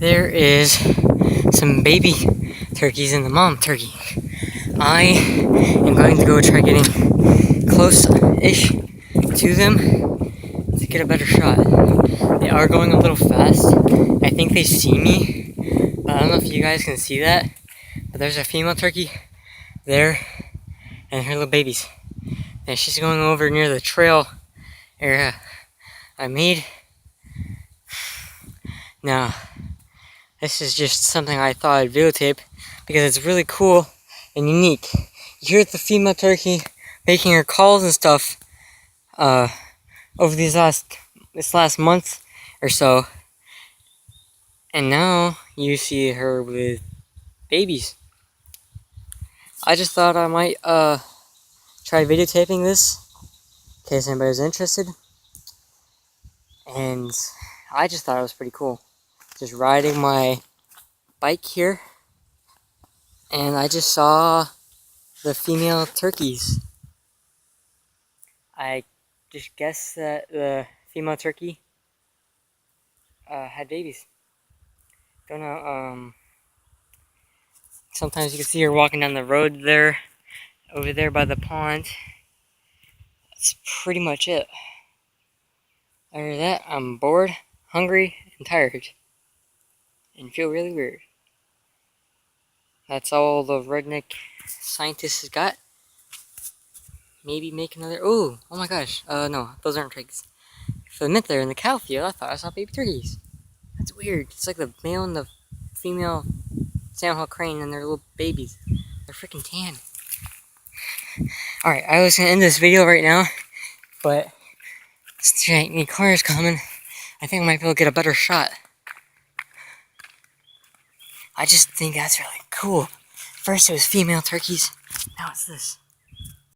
there is some baby turkeys and the mom turkey. I am going to go try getting close-ish to them to get a better shot. They are going a little fast. I think they see me, but I don't know if you guys can see that. But there's a female turkey there and her little babies. And she's going over near the trail area I made. Now, this is just something I thought I'd videotape because it's really cool and unique. You hear the female turkey making her calls and stuff over this last month or so, and now you see her with babies. I just thought I might try videotaping this in case anybody's interested, and I just thought it was pretty cool. Just riding my bike here, and I just saw the female turkeys. I just guessed that the female turkey had babies. Don't know. Sometimes you can see her walking down the road there, over there by the pond. That's pretty much it. Other than that, I'm bored, hungry, and tired, and feel really weird. That's all the redneck scientist has got. Maybe make another. Oh my gosh. No, those aren't turkeys. For a minute there in the cow field, I thought I saw baby turkeys. That's weird. It's like the male and the female sandhill crane and their little babies. They're freaking tan. Alright, I was gonna end this video right now, but any cars coming. I think I might be able to get a better shot. I just think that's really cool. First it was female turkeys, now it's this.